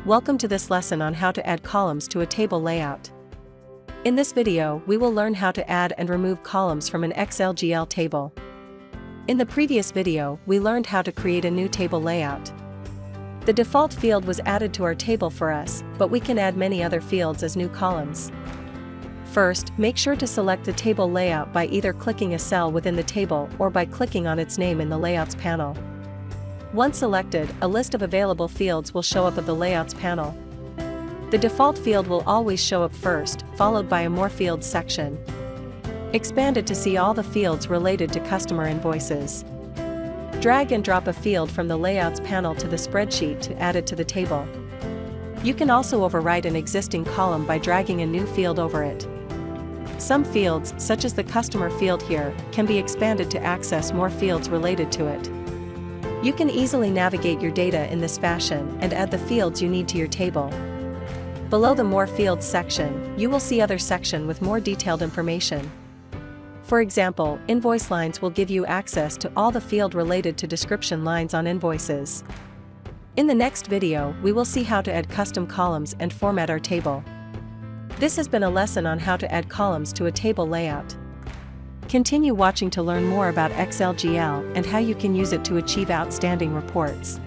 Welcome to this lesson on how to add columns to a table layout. In this video, we will learn how to add and remove columns from an XLGL table. In the previous video, we learned how to create a new table layout. The default field was added to our table for us, but we can add many other fields as new columns. First, make sure to select the table layout by either clicking a cell within the table or by clicking on its name in the Layouts panel. Once selected, a list of available fields will show up of the Layouts panel. The default field will always show up first, followed by a More Fields section. Expand it to see all the fields related to customer invoices. Drag and drop a field from the Layouts panel to the spreadsheet to add it to the table. You can also overwrite an existing column by dragging a new field over it. Some fields, such as the customer field here, can be expanded to access more fields related to it. You can easily navigate your data in this fashion and add the fields you need to your table. Below the More Fields section, you will see other section with more detailed information. For example, invoice lines will give you access to all the field related to description lines on invoices. In the next video, we will see how to add custom columns and format our table. This has been a lesson on how to add columns to a table layout. Continue watching to learn more about XLGL and how you can use it to achieve outstanding reports.